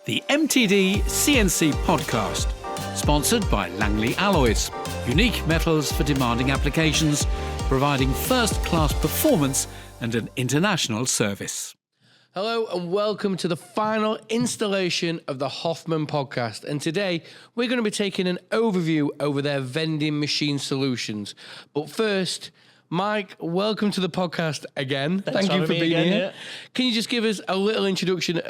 The MTDCNC podcast, sponsored by Langley Alloys, unique metals for demanding applications, providing first-class performance and an international service. Hello and welcome to the final installation of the Hoffmann podcast. And today we're going to be taking an overview over their vending machine solutions. But first, Mike, welcome to the podcast again. Thank you for being here. Yeah. Can you just give us a little introduction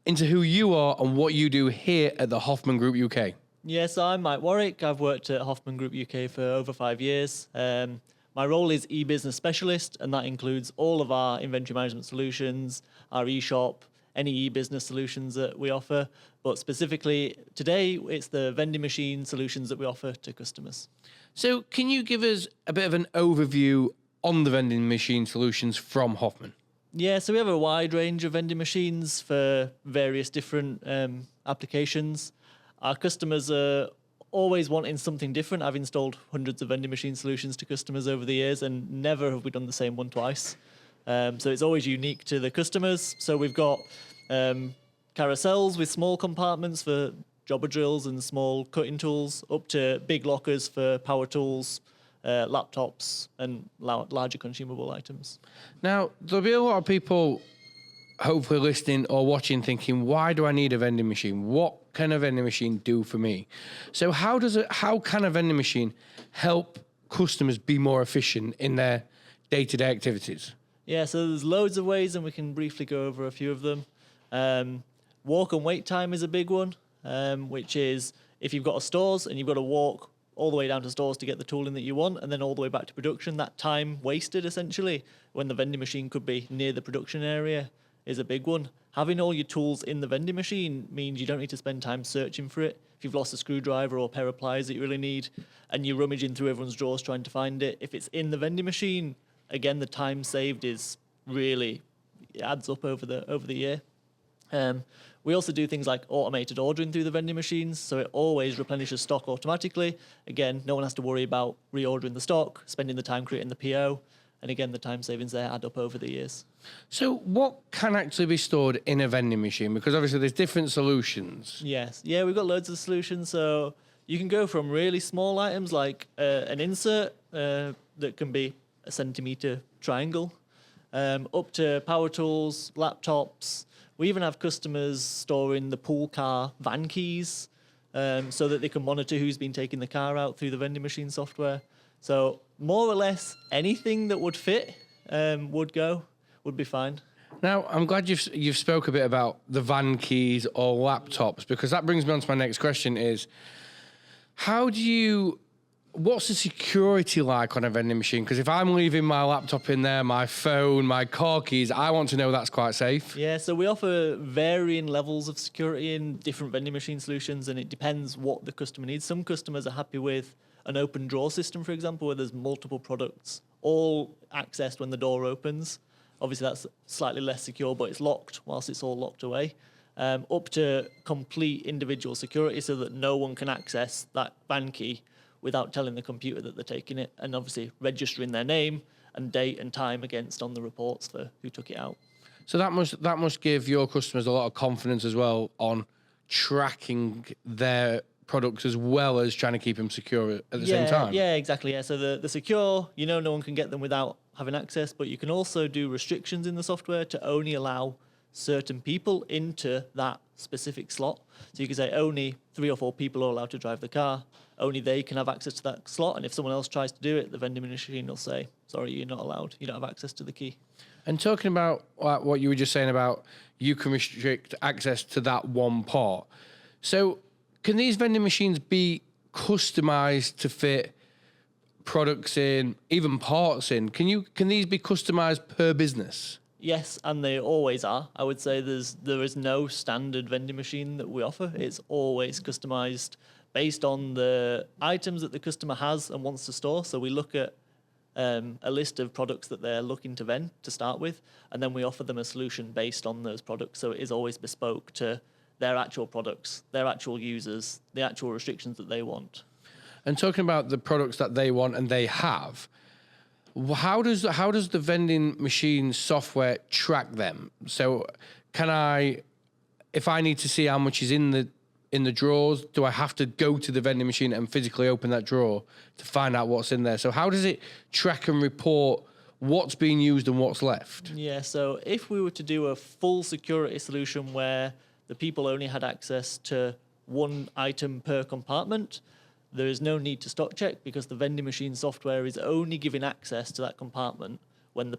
into who you are and what you do here at the Hoffmann Group UK? Yes, I'm Mike Warwick. I've worked at Hoffmann Group UK for over 5 years. My role is e-business specialist, and that includes all of our inventory management solutions, our e-shop, any e-business solutions that we offer. But specifically today, it's the vending machine solutions that we offer to customers. So can you give us a bit of an overview on the vending machine solutions from Hoffmann? Yeah, so we have a wide range of vending machines for various different applications. Our customers are always wanting something different. I've installed hundreds of vending machine solutions to customers over the years, and never have we done the same one twice. So it's always unique to the customers. So we've got carousels with small compartments for jobber drills and small cutting tools, up to big lockers for power tools, laptops, and larger consumable items. Now, there'll be a lot of people hopefully listening or watching thinking, why do I need a vending machine? What can a vending machine do for me? So how can a vending machine help customers be more efficient in their day-to-day activities? Yeah, so there's loads of ways, and we can briefly go over a few of them. Walk and wait time is a big one, which is if you've got a stores and you've got to walk all the way down to stores to get the tooling that you want, and then all the way back to production, that time wasted essentially when the vending machine could be near the production area is a big one. Having all your tools in the vending machine means you don't need to spend time searching for it. If you've lost a screwdriver or a pair of pliers that you really need and you're rummaging through everyone's drawers trying to find it, if it's in the vending machine, again, the time saved is really, it adds up over the year. We also do things like automated ordering through the vending machines, so it always replenishes stock automatically. Again, no one has to worry about reordering the stock, spending the time creating the PO, and again, the time savings there add up over the years. So what can actually be stored in a vending machine? Because obviously there's different solutions. Yes, yeah, we've got loads of solutions. So you can go from really small items like an insert that can be a centimetre triangle, up to power tools, laptops. We even have customers storing the pool car van keys so that they can monitor who's been taking the car out through the vending machine software. So more or less anything that would fit would be fine. Now, I'm glad you've spoke a bit about the van keys or laptops, because that brings me on to my next question is, what's the security like on a vending machine? Because if I'm leaving my laptop in there, my phone, my car keys, I want to know that's quite safe. Yeah, so we offer varying levels of security in different vending machine solutions, and it depends what the customer needs. Some customers are happy with an open drawer system, for example, where there's multiple products all accessed when the door opens. Obviously, that's slightly less secure, but it's locked whilst it's all locked away. Up to complete individual security so that no one can access that van key without telling the computer that they're taking it, and obviously registering their name and date and time against on the reports for who took it out. So that must give your customers a lot of confidence as well on tracking their products as well as trying to keep them secure at the same time. Yeah, exactly. Yeah, so the secure, no one can get them without having access, but you can also do restrictions in the software to only allow certain people into that specific slot. So you can say only 3 or 4 people are allowed to drive the car. Only they can have access to that slot. And if someone else tries to do it, the vending machine will say, sorry, you're not allowed. You don't have access to the key. And talking about what you were just saying about you can restrict access to that one part. So can these vending machines be customized to fit products in, even parts in? Can these be customized per business? Yes, and they always are. I would say there is no standard vending machine that we offer. It's always customized based on the items that the customer has and wants to store. So we look at a list of products that they're looking to vend to start with, and then we offer them a solution based on those products. So it is always bespoke to their actual products, their actual users, the actual restrictions that they want. And talking about the products that they want and they have, how does the vending machine software track them? So can I if I need to see how much is in the drawers, do I have to go to the vending machine and physically open that drawer to find out what's in there? So how does it track and report what's being used and what's left? Yeah, so if we were to do a full security solution where the people only had access to one item per compartment, there is no need to stock check because the vending machine software is only giving access to that compartment when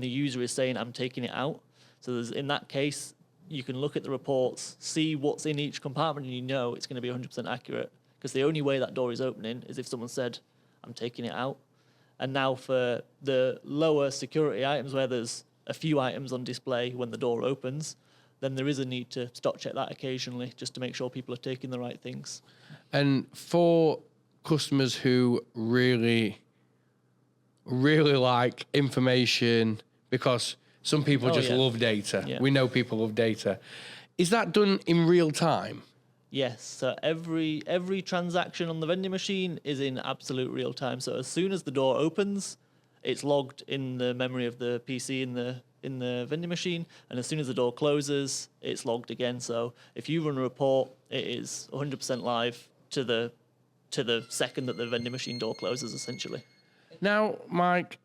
the user is saying, I'm taking it out. So in that case, you can look at the reports, see what's in each compartment, and you know it's going to be 100% accurate. Because the only way that door is opening is if someone said, I'm taking it out. And now for the lower security items where there's a few items on display when the door opens, then there is a need to stock check that occasionally just to make sure people are taking the right things. And for customers who really, really like information, because some people just love data. Yeah. We know people love data. Is that done in real time? Yes, so every transaction on the vending machine is in absolute real time. So as soon as the door opens, it's logged in the memory of the PC in the vending machine, and as soon as the door closes, it's logged again. So if you run a report, it is 100% live to the second that the vending machine door closes, essentially. Now, Mike,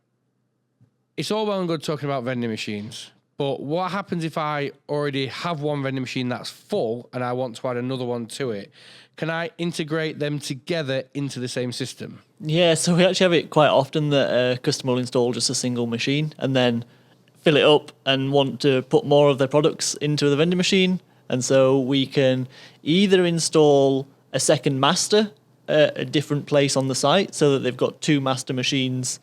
it's all well and good talking about vending machines, but what happens if I already have one vending machine that's full and I want to add another one to it? Can I integrate them together into the same system? Yeah, so we actually have it quite often that a customer will install just a single machine and then fill it up and want to put more of their products into the vending machine. And so we can either install a second master at a different place on the site so that they've got two master machines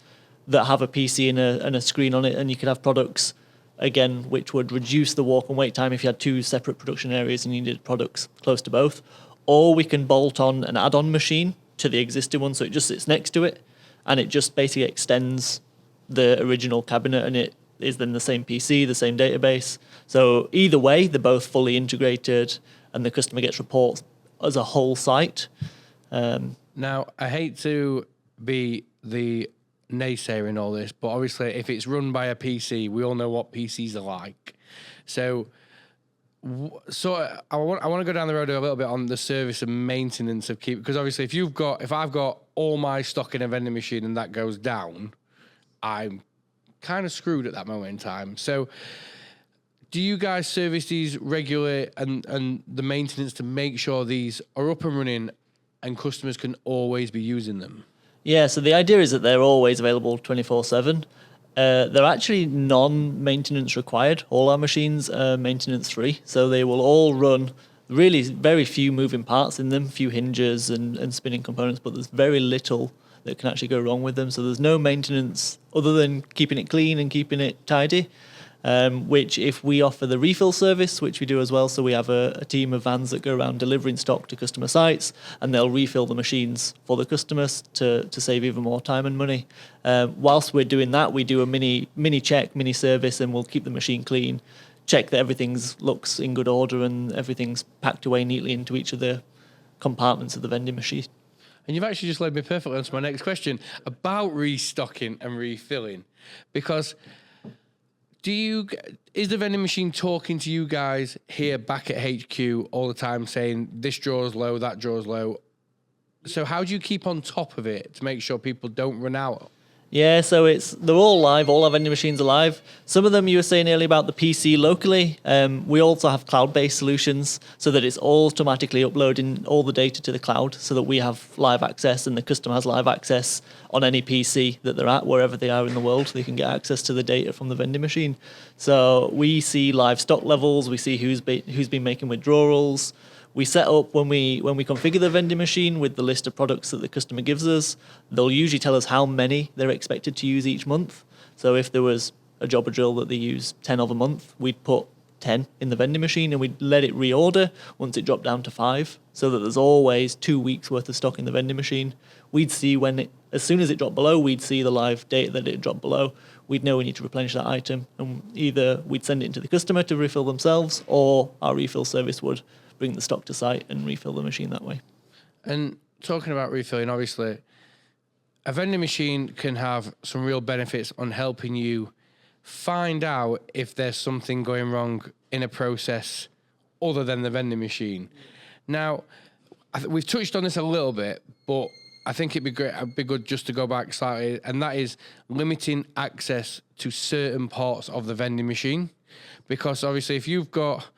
that have a PC and a screen on it, and you could have products, again, which would reduce the walk and wait time if you had two separate production areas and you needed products close to both. Or we can bolt on an add-on machine to the existing one so it just sits next to it, and it just basically extends the original cabinet, and it is then the same PC, the same database. So either way, they're both fully integrated, and the customer gets reports as a whole site. Now, I hate to be the naysayer in all this, but obviously if it's run by a PC, we all know what PCs are like. So I want to go down the road a little bit on the service and maintenance of because obviously if I've got all my stock in a vending machine and that goes down, I'm kind of screwed at that moment in time. So do you guys service these regularly and the maintenance to make sure these are up and running and customers can always be using them? Yeah, so the idea is that they're always available 24/7. They're actually non-maintenance required. All our machines are maintenance free, so they will all run really very few moving parts in them, few hinges and spinning components, but there's very little that can actually go wrong with them. So there's no maintenance other than keeping it clean and keeping it tidy. Which if we offer the refill service, which we do as well, so we have a team of vans that go around delivering stock to customer sites, and they'll refill the machines for the customers to save even more time and money. Whilst we're doing that, we do a mini check, mini service, and we'll keep the machine clean, check that everything's looks in good order and everything's packed away neatly into each of the compartments of the vending machine. And you've actually just led me perfectly onto my next question about restocking and refilling, because is the vending machine talking to you guys here back at HQ all the time saying this drawer's low, that drawer's low? So how do you keep on top of it to make sure people don't run out? Yeah, so they're all live. All our vending machines are live. Some of them you were saying earlier about the PC locally. We also have cloud-based solutions so that it's automatically uploading all the data to the cloud so that we have live access and the customer has live access on any PC that they're at, wherever they are in the world. They can get access to the data from the vending machine. So we see live stock levels. We see who's been making withdrawals. We set up when we configure the vending machine with the list of products that the customer gives us. They'll usually tell us how many they're expected to use each month. So if there was a jobber drill that they use 10 of a month, we'd put 10 in the vending machine and we'd let it reorder once it dropped down to 5, so that there's always 2 weeks worth of stock in the vending machine. We'd see as soon as it dropped below, we'd see the live data that it dropped below. We'd know we need to replenish that item, and either we'd send it into the customer to refill themselves, or our refill service would bring the stock to site and refill the machine that way. And talking about refilling, obviously, a vending machine can have some real benefits on helping you find out if there's something going wrong in a process other than the vending machine. Now, we've touched on this a little bit, but I think it'd be good just to go back slightly, and that is limiting access to certain parts of the vending machine, because obviously if you've got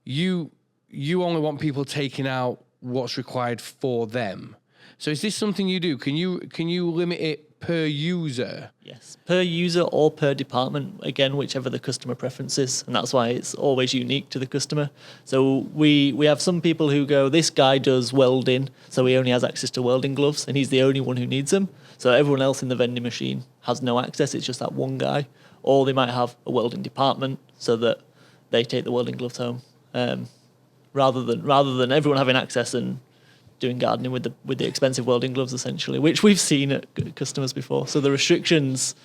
you only want people taking out what's required for them. So is this something you do? Can you limit it per user? Yes, per user or per department, again, whichever the customer preference is, and that's why it's always unique to the customer. So we have some people who go, this guy does welding, so he only has access to welding gloves, and he's the only one who needs them. So everyone else in the vending machine has no access, it's just that one guy. Or they might have a welding department so that they take the welding gloves home, rather than everyone having access and doing gardening with the expensive welding gloves, essentially, which we've seen at customers before. So the restrictions,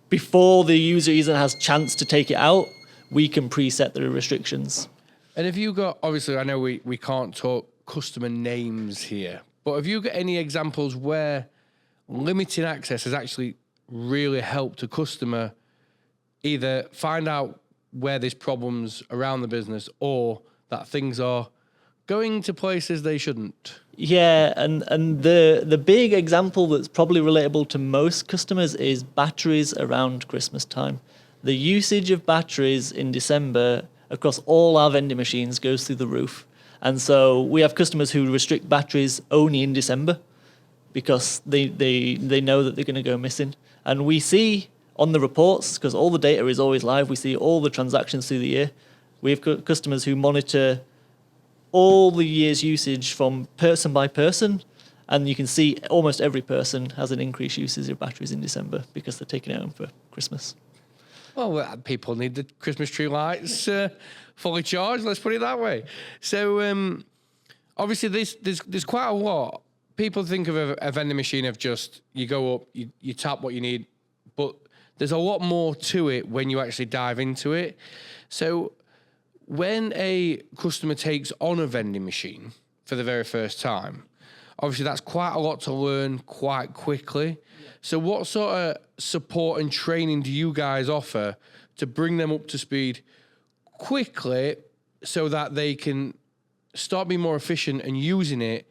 before the user even has chance to take it out, we can preset the restrictions. And have you got, obviously I know we can't talk customer names here, but have you got any examples where limiting access has actually really helped a customer either find out where there's problems around the business or that things are going to places they shouldn't? Yeah, and the big example that's probably relatable to most customers is batteries around Christmas time. The usage of batteries in December across all our vending machines goes through the roof. And so we have customers who restrict batteries only in December because they know that they're going to go missing. And we see on the reports, because all the data is always live, we see all the transactions through the year. We have customers who monitor all the year's usage from person by person, and you can see almost every person has an increased usage of batteries in December because they're taking it home for Christmas. Well, people need the Christmas tree lights fully charged, let's put it that way. So obviously there's quite a lot. People think of a vending machine of just, you go up, you tap what you need, but there's a lot more to it when you actually dive into it. So when a customer takes on a vending machine for the very first time, obviously that's quite a lot to learn quite quickly. So what sort of support and training do you guys offer to bring them up to speed quickly so that they can start being more efficient and using it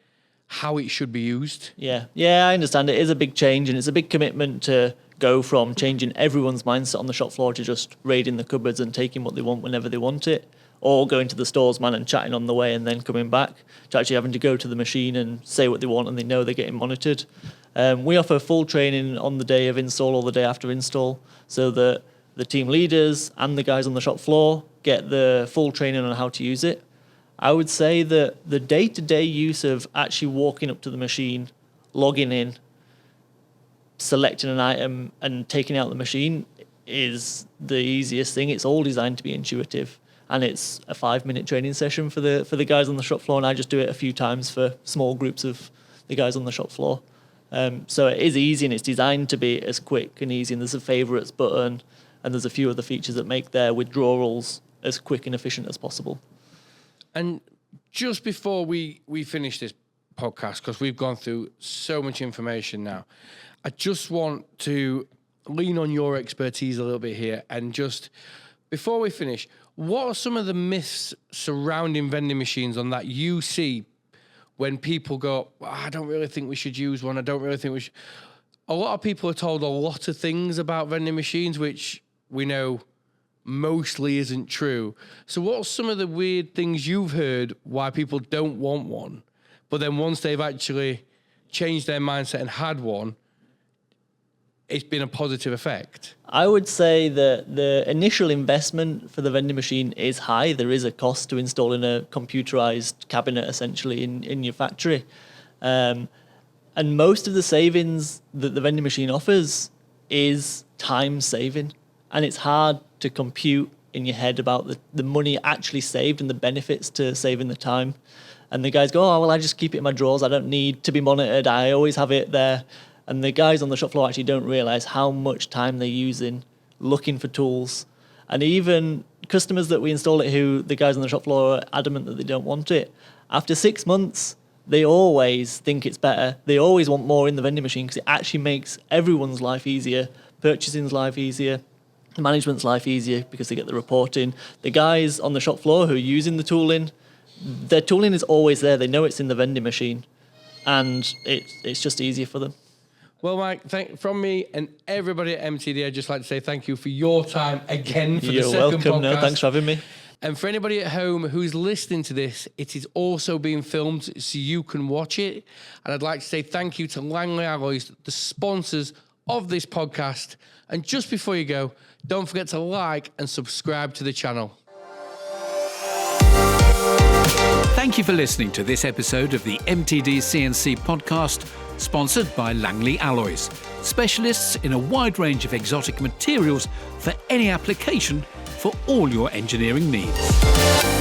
how it should be used? Yeah, I understand it is a big change, and it's a big commitment to go from changing everyone's mindset on the shop floor to just raiding the cupboards and taking what they want whenever they want it, or going to the stores man and chatting on the way and then coming back, to actually having to go to the machine and say what they want and they know they're getting monitored. We offer full training on the day of install or the day after install, so that the team leaders and the guys on the shop floor get the full training on how to use it. I would say that the day-to-day use of actually walking up to the machine, logging in, selecting an item and taking out the machine is the easiest thing. It's all designed to be intuitive, and it's a 5-minute training session for the guys on the shop floor, and I just do it a few times for small groups of the guys on the shop floor. So it is easy, and it's designed to be as quick and easy, and there's a favourites button, and there's a few other features that make their withdrawals as quick and efficient as possible. And just before we finish this podcast, because we've gone through so much information now, I just want to lean on your expertise a little bit here. And just before we finish, what are some of the myths surrounding vending machines on that you see when people go, I don't really think we should use one, I don't really think we should? A lot of people are told a lot of things about vending machines, which we know mostly isn't true. So what's some of the weird things you've heard why people don't want one, but then once they've actually changed their mindset and had one, it's been a positive effect? I would say that the initial investment for the vending machine is high. There is a cost to installing a computerized cabinet essentially in your factory. And most of the savings that the vending machine offers is time saving. And it's hard to compute in your head about the money actually saved and the benefits to saving the time. And the guys go, oh, well, I just keep it in my drawers. I don't need to be monitored. I always have it there. And the guys on the shop floor actually don't realise how much time they're using looking for tools. And even customers that we install it who the guys on the shop floor are adamant that they don't want it, after 6 months, they always think it's better. They always want more in the vending machine because it actually makes everyone's life easier, purchasing's life easier. The management's life easier because they get the reporting. The guys on the shop floor who are using the tooling, their tooling is always there. They know it's in the vending machine, and it's just easier for them. Well, Mike, from me and everybody at MTD, I'd just like to say thank you for your time again for You're the second welcome. podcast. No, thanks for having me. And for anybody at home who's listening to this, it is also being filmed so you can watch it. And I'd like to say thank you to Langley Alloys, the sponsors of this podcast. And just before you go, don't forget to like and subscribe to the channel. Thank you for listening to this episode of the MTDCNC podcast, sponsored by Langley Alloys, specialists in a wide range of exotic materials for any application for all your engineering needs.